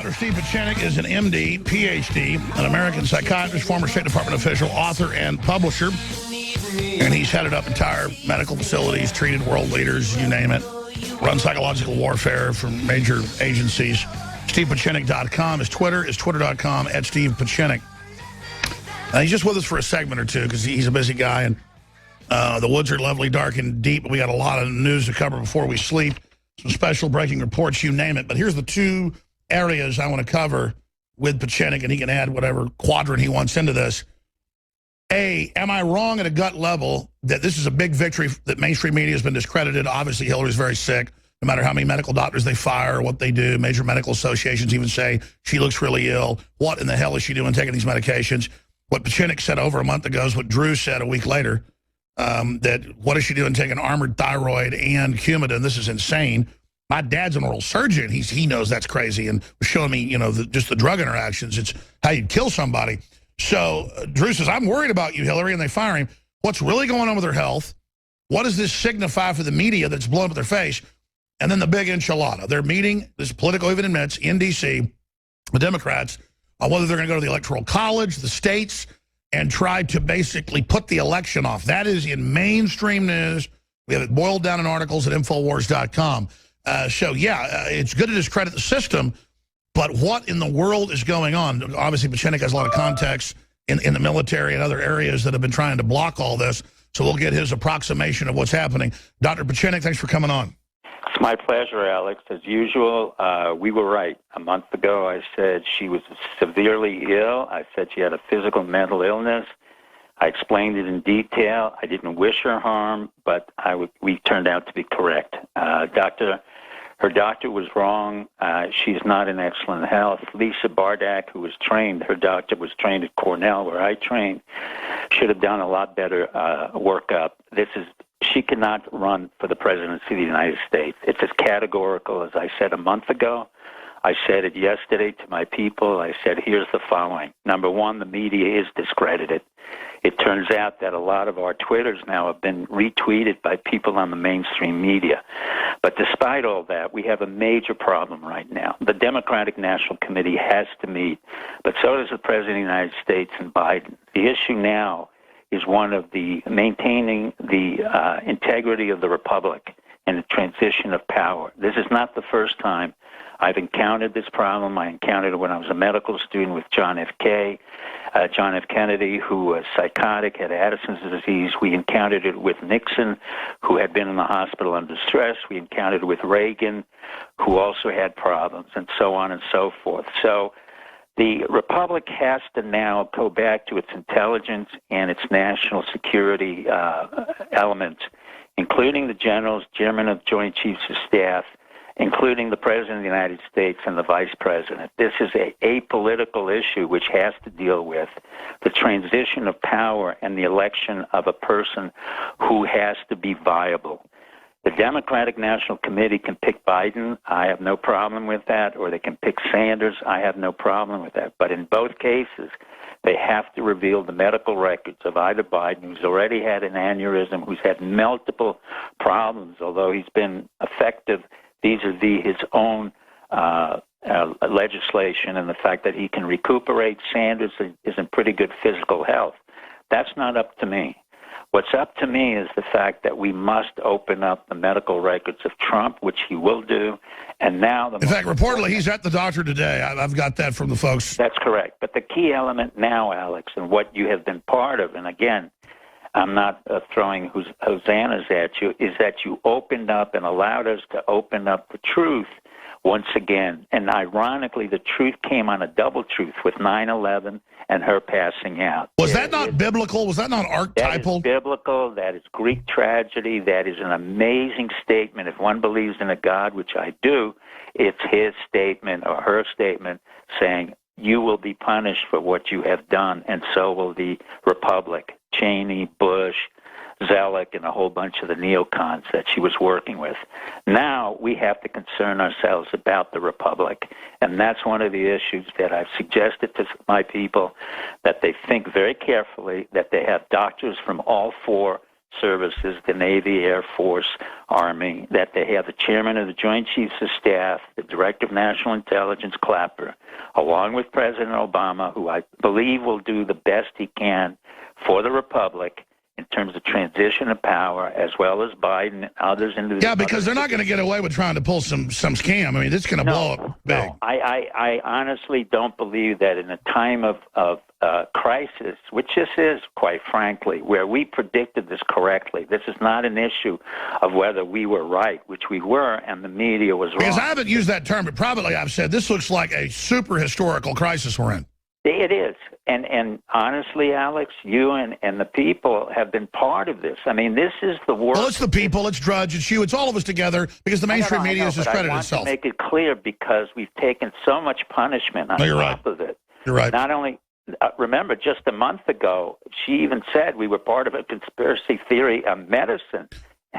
Dr. Steve Pieczenik is an MD, PhD, an American psychiatrist, former State Department official, author, and publisher. And he's headed up entire medical facilities, treated world leaders, you name it, run psychological warfare from major agencies. StevePieczenik.com is Twitter, is twitter.com at Steve Pieczenik. He's just with us for a segment or two because he's a busy guy, and the woods are lovely, dark, and deep. We got a lot of news to cover before we sleep, some special breaking reports, you name it. But here's the two areas I want to cover with Pieczenik, and he can add whatever quadrant he wants into this. A, am I wrong at a gut level that this is a big victory, that mainstream media has been discredited? Obviously, Hillary's very sick. No matter how many medical doctors they fire or what they do, major medical associations even say she looks really ill. What in the hell is she doing taking these medications? What Pieczenik said over a month ago is what Drew said a week later, that what is she doing taking armored thyroid and Coumadin? This is insane. My dad's an oral surgeon. He knows that's crazy and was showing me, you know, just the drug interactions. It's how you'd kill somebody. So Drew says, I'm worried about you, Hillary, and they fire him. What's really going on with her health? What does this signify for the media that's blowing up their face? And then the big enchilada. They're meeting, this Politico even admits, in D.C., the Democrats, on whether they're going to go to the Electoral College, the states, and try to basically put the election off. That is in mainstream news. We have it boiled down in articles at Infowars.com. So, yeah, it's good to discredit the system, but what in the world is going on? Obviously, Pieczenik has a lot of context in the military and other areas that have been trying to block all this, so we'll get his approximation of what's happening. Dr. Pieczenik, thanks for coming on. It's my pleasure, Alex. As usual, we were right. A month ago, I said she was severely ill. I said she had a physical and mental illness. I explained it in detail. I didn't wish her harm, but we turned out to be correct. Her doctor was wrong. She's not in excellent health. Lisa Bardak, who was trained, her doctor was trained at Cornell, where I trained, should have done a lot better workup. She cannot run for the presidency of the United States. It's as categorical as I said a month ago. I said it yesterday to my people. I said, here's the following. Number one, the media is discredited. It turns out that a lot of our Twitters now have been retweeted by people on the mainstream media. But despite all that, we have a major problem right now. The Democratic National Committee has to meet, but so does the President of the United States and Biden. The issue now is one of the maintaining the integrity of the republic and the transition of power. This is not the first time I've encountered this problem. I encountered it when I was a medical student with John F. Kennedy, who was psychotic, had Addison's disease. We encountered it with Nixon, who had been in the hospital under stress. We encountered it with Reagan, who also had problems, and so on and so forth. So the Republic has to now go back to its intelligence and its national security elements, including the generals, chairman of Joint Chiefs of Staff, including the President of the United States and the Vice President. This is a apolitical issue which has to deal with the transition of power and the election of a person who has to be viable. The Democratic National Committee can pick Biden. I have no problem with that. Or they can pick Sanders. I have no problem with that. But in both cases, they have to reveal the medical records of either Biden, who's already had an aneurysm, who's had multiple problems, although he's been effective vis-a-vis his own legislation and the fact that he can recuperate. Sanders is in pretty good physical health. That's not up to me. What's up to me is the fact that we must open up the medical records of Trump, which he will do, and now... In fact, reportedly, he's at the doctor today. I've got that from the folks. That's correct. But the key element now, Alex, and what you have been part of, and again, I'm not throwing hosannas at you, is that you opened up and allowed us to open up the truth once again. And ironically, the truth came on a double truth with 9/11 and her passing out. Was that not biblical? Was that not archetypal? That is biblical. That is Greek tragedy. That is an amazing statement. If one believes in a God, which I do, it's his statement or her statement saying, you will be punished for what you have done, and so will the Republic. Cheney, Bush, Zellick, and a whole bunch of the neocons that she was working with. Now we have to concern ourselves about the Republic, and that's one of the issues that I've suggested to my people, that they think very carefully, that they have doctors from all four services, the Navy, Air Force, Army, that they have the chairman of the Joint Chiefs of Staff, the Director of National Intelligence, Clapper, along with President Obama, who I believe will do the best he can for the Republic in terms of transition of power, as well as Biden and others. Yeah, because they're not going to get away with trying to pull some scam. I mean, it's going to blow up big. No, I honestly don't believe that in a time of crisis, which this is, quite frankly, where we predicted this correctly. This is not an issue of whether we were right, which we were, and the media was wrong. Because I haven't used that term, but probably I've said this looks like a super historical crisis we're in. It is. And honestly, Alex, you and the people have been part of this. I mean, this is the work. Well, it's the people, it's Drudge, it's you, it's all of us together, because the mainstream media has discredited itself. I want to make it clear because we've taken so much punishment on top of it. You're right. Not only, remember, just a month ago, she even said we were part of a conspiracy theory of medicine.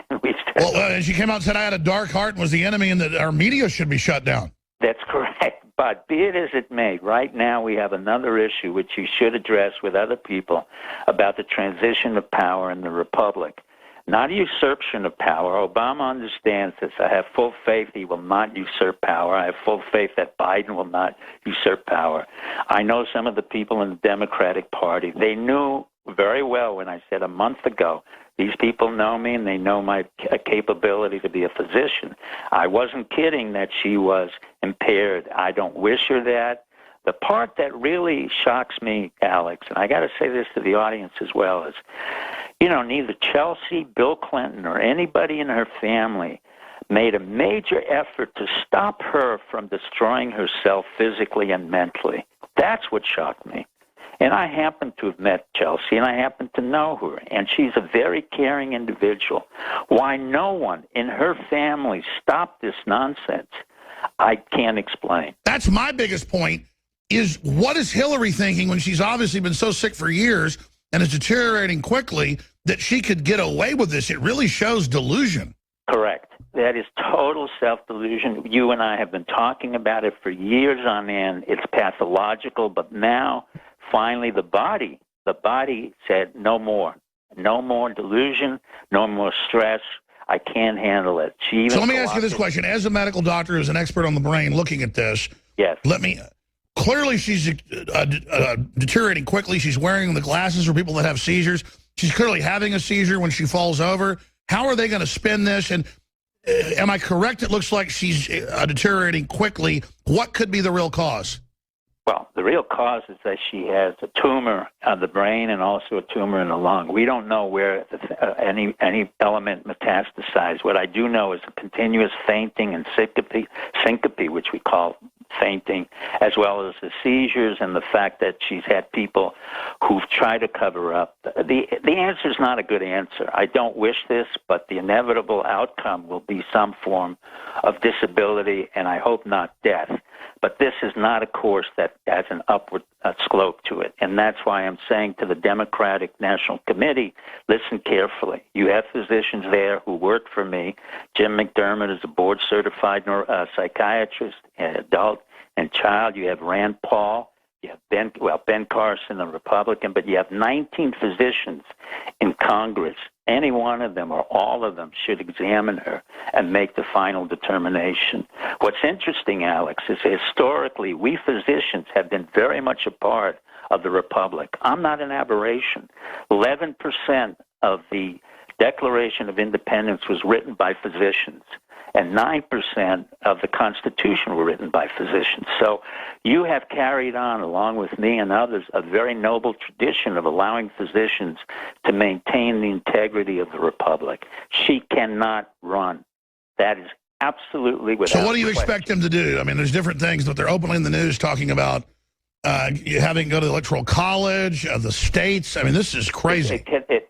And we said, well, she came out and said I had a dark heart and was the enemy and that our media should be shut down. That's correct. But be it as it may, right now we have another issue which you should address with other people about the transition of power in the Republic. Not a usurpation of power. Obama understands this. I have full faith he will not usurp power. I have full faith that Biden will not usurp power. I know some of the people in the Democratic Party. They knew very well when I said a month ago, these people know me and they know my capability to be a physician. I wasn't kidding that she was impaired. I don't wish her that. The part that really shocks me, Alex, and I got to say this to the audience as well, is, neither Chelsea, Bill Clinton, or anybody in her family made a major effort to stop her from destroying herself physically and mentally. That's what shocked me. And I happen to have met Chelsea, and I happen to know her, and she's a very caring individual. Why no one in her family stopped this nonsense, I can't explain. That's my biggest point, is what is Hillary thinking when she's obviously been so sick for years and is deteriorating quickly that she could get away with this? It really shows delusion. Correct. That is total self-delusion. You and I have been talking about it for years on end. It's pathological, but now, finally, the body said no more. No more delusion, no more stress. I can't handle it. So let me ask you this question. As a medical doctor who's an expert on the brain looking at this, yes. Clearly she's deteriorating quickly. She's wearing the glasses for people that have seizures. She's clearly having a seizure when she falls over. How are they going to spin this? And am I correct? It looks like she's deteriorating quickly. What could be the real cause? Well, the real cause is that she has a tumor of the brain and also a tumor in the lung. We don't know where any element metastasized. What I do know is a continuous fainting and syncope, which we call fainting, as well as the seizures and the fact that she's had people who've tried to cover up. The answer is not a good answer. I don't wish this, but the inevitable outcome will be some form of disability, and I hope not death. But this is not a course that has an upward slope to it. And that's why I'm saying to the Democratic National Committee, listen carefully. You have physicians there who work for me. Jim McDermott is a board-certified psychiatrist, adult and child. You have Rand Paul. You have Ben Carson, a Republican. But you have 19 physicians in Congress. Any one of them or all of them should examine her and make the final determination. What's interesting, Alex, is historically we physicians have been very much a part of the Republic. I'm not an aberration. 11% of the Declaration of Independence was written by physicians, and 9% of the Constitution were written by physicians. So you have carried on, along with me and others, a very noble tradition of allowing physicians to maintain the integrity of the Republic. She cannot run. That is absolutely without So what do you expect them to do? I mean, there's different things, but they're openly in the news talking about having to go to the Electoral College, the states. I mean, this is crazy.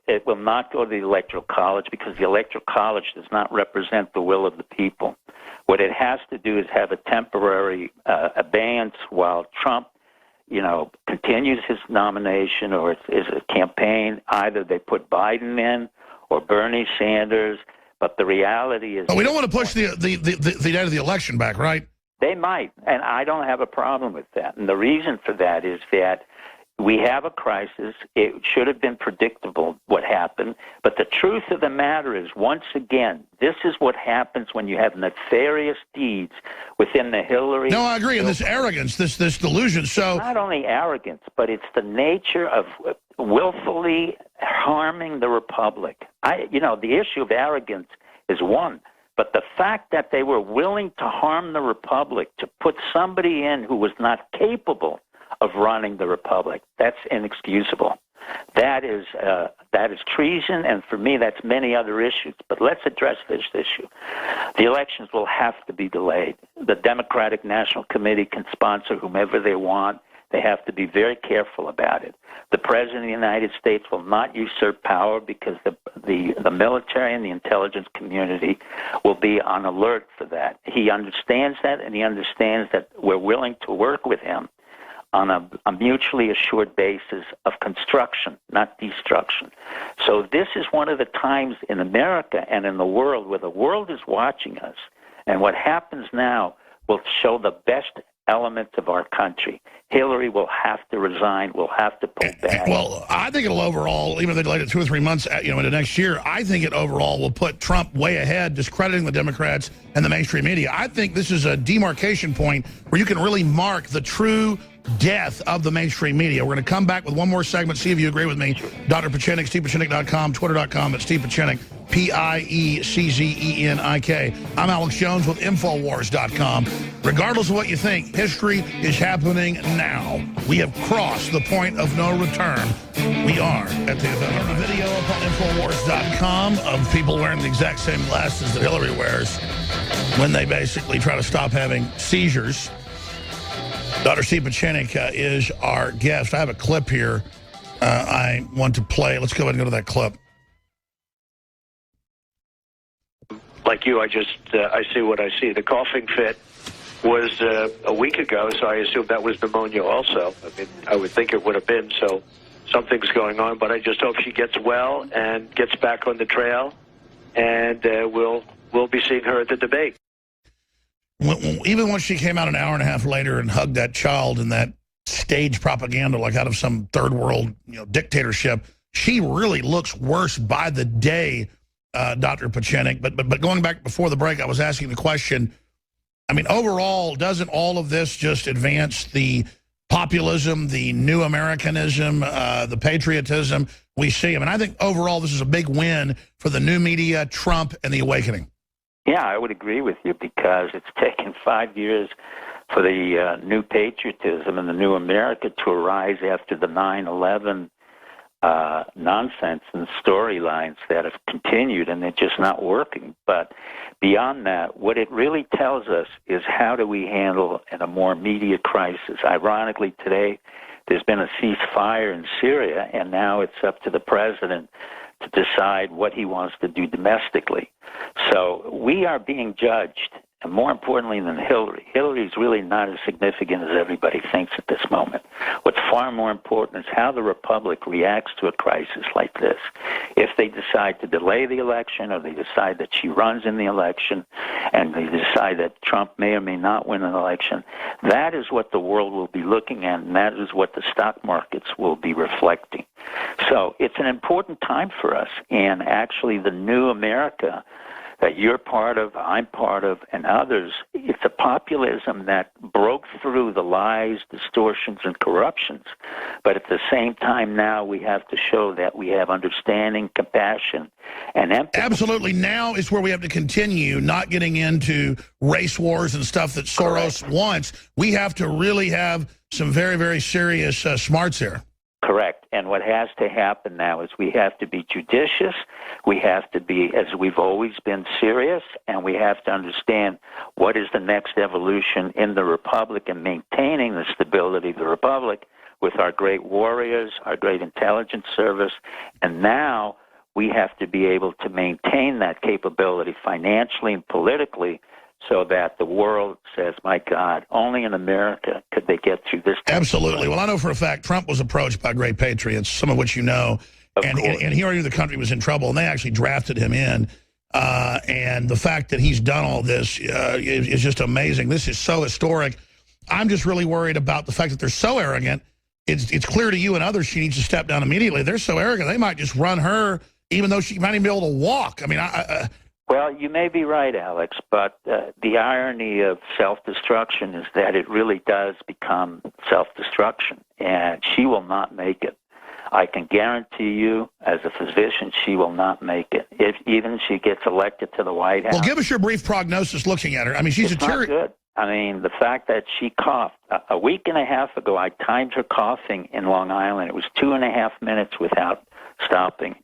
It will not go to the Electoral College because the Electoral College does not represent the will of the people. What it has to do is have a temporary abeyance while Trump, continues his nomination or is a campaign. Either they put Biden in or Bernie Sanders. But the reality is... But we don't want to push the date of the election back, right? They might, and I don't have a problem with that. And the reason for that is that we have a crisis. It should have been predictable what happened. But the truth of the matter is, once again, this is what happens when you have nefarious deeds within the Hillary... No, I agree. And this arrogance, this delusion. So not only arrogance, but it's the nature of willfully harming the republic. The issue of arrogance is one. But the fact that they were willing to harm the republic, to put somebody in who was not capable of running the republic, that's inexcusable. That is treason, and for me, that's many other issues. But let's address this issue. The elections will have to be delayed. The Democratic National Committee can sponsor whomever they want. They have to be very careful about it. The President of the United States will not usurp power because the military and the intelligence community will be on alert for that. He understands that, and he understands that we're willing to work with him on a mutually assured basis of construction, not destruction. So this is one of the times in America and in the world where the world is watching us, and what happens now will show the best elements of our country. Hillary will have to resign, will have to pull back. Well, I think it'll overall, even if they delayed it 2 or 3 months into next year, I think it overall will put Trump way ahead, discrediting the Democrats and the mainstream media. I think this is a demarcation point where you can really mark the true death of the mainstream media. We're going to come back with one more segment, see if you agree with me. Dr. Pieczenik, StevePieczenik.com, Twitter.com at Steve Pieczenik, Pieczenik. I'm Alex Jones with Infowars.com. Regardless of what you think, history is happening now. We have crossed the point of no return. We are at the event. There's a video up on Infowars.com of people wearing the exact same glasses that Hillary wears when they basically try to stop having seizures. Dr. Steve Pieczenik is our guest. I have a clip here I want to play. Let's go ahead and go to that clip. Like you, I see what I see. The coughing fit was a week ago, so I assume that was pneumonia also. I mean, I would think it would have been, so something's going on. But I just hope she gets well and gets back on the trail, and we'll be seeing her at the debate. Even when she came out an hour and a half later and hugged that child in that stage propaganda like out of some third world dictatorship, she really looks worse by the day, Dr. Pieczenik. But going back before the break, I was asking the question, I mean, overall, doesn't all of this just advance the populism, the new Americanism, the patriotism we see? I mean, I think overall this is a big win for the new media, Trump, and the awakening. Yeah, I would agree with you because it's taken 5 years for the new patriotism and the new America to arise after the 9/11 nonsense and storylines that have continued, and they're just not working. But beyond that, what it really tells us is how do we handle in a more immediate crisis. Ironically, today there's been a ceasefire in Syria, and now it's up to the president to decide what he wants to do domestically. So we are being judged, and more importantly than Hillary. Hillary is really not as significant as everybody thinks at this moment. What's far more important is how the Republic reacts to a crisis like this. If they decide to delay the election, or they decide that she runs in the election, and they decide that Trump may or may not win an election, that is what the world will be looking at, and that is what the stock markets will be reflecting. So it's an important time for us, and actually the new America that you're part of, I'm part of, and others, it's a populism that broke through the lies, distortions, and corruptions. But at the same time now we have to show that we have understanding, compassion, and empathy. Absolutely. Now is where we have to continue not getting into race wars and stuff that Soros wants. We have to really have some very, very serious smarts here. Correct. And what has to happen now is we have to be judicious, we have to be, as we've always been, serious, and we have to understand what is the next evolution in the Republic and maintaining the stability of the Republic with our great warriors, our great intelligence service, and now we have to be able to maintain that capability financially and politically so that the world says, my God, only in America could they get through this. Absolutely. Well, I know for a fact Trump was approached by great patriots, some of which you know, and he already knew the country was in trouble, and they actually drafted him in. And the fact that he's done all this is just amazing. This is so historic. I'm just really worried about the fact that they're so arrogant it's clear to you and others she needs to step down immediately. They're so arrogant, they might just run her, even though she might even be able to walk. I mean, Well, you may be right, Alex, but the irony of self-destruction is that it really does become self-destruction, and she will not make it. I can guarantee you, as a physician, she will not make it. If even she gets elected to the White House. Well, give us your brief prognosis looking at her. I mean, she's it's not good. I mean, the fact that she coughed. A week and a half ago, I timed her coughing in Long Island. It was 2.5 minutes without stopping.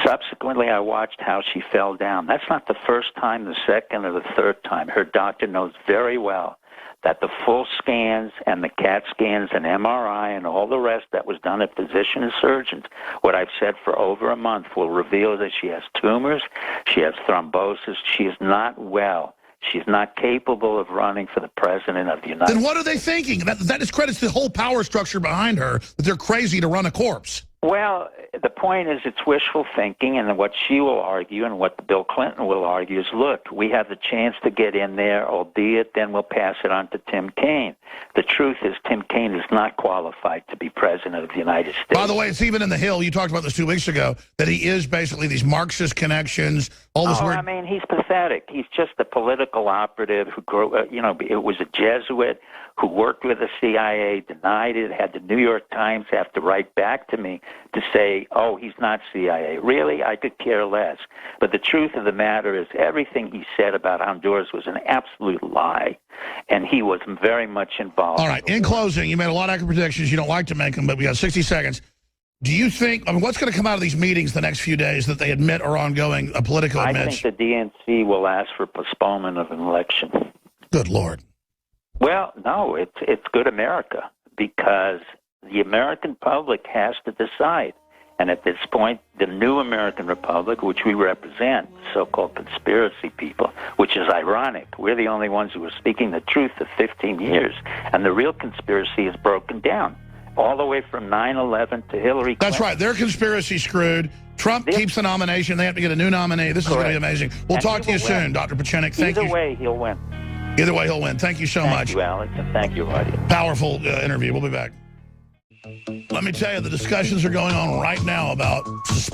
Subsequently, I watched how she fell down. That's not the first time, the second, or the third time. Her doctor knows very well that the full scans and the CAT scans and MRI and all the rest that was done at physician and surgeons, what I've said for over a month, will reveal that she has tumors, she has thrombosis, she is not well. She's not capable of running for the president of the United States. Then what are they thinking? That discredits the whole power structure behind her, that they're crazy to run a corpse. Well, the point is it's wishful thinking, and what she will argue and what Bill Clinton will argue is, look, we have the chance to get in there, albeit then we'll pass it on to Tim Kaine. The truth is Tim Kaine is not qualified to be president of the United States. By the way, it's even in the Hill, you talked about this 2 weeks ago, that he is basically these Marxist connections, all this weird... I mean, he's pathetic. He's just a political operative who grew, it was a Jesuit who worked with the CIA, denied it, had the New York Times have to write back to me to say, oh, he's not CIA. Really? I could care less. But the truth of the matter is everything he said about Honduras was an absolute lie, and he was very much involved. All right, in closing, you made a lot of predictions. You don't like to make them, but we got 60 seconds. Do you think, what's going to come out of these meetings the next few days that they admit are ongoing, Politico admits? I think the DNC will ask for postponement of an election. Good Lord. Well, no, it's good America, because the American public has to decide. And at this point, the new American Republic, which we represent, so-called conspiracy people, which is ironic. We're the only ones who are speaking the truth for 15 years, and the real conspiracy is broken down, all the way from 9/11 to Hillary Clinton. That's right. Their conspiracy screwed. Trump keeps the nomination. They have to get a new nominee. This is going to be amazing. We'll talk to you soon, Dr. Pieczenik. Thank you. Either way, he'll win. Either way, he'll win. Thank you so much. Thank you, Alex, and thank you, audience. Powerful interview. We'll be back. Let me tell you, the discussions are going on right now about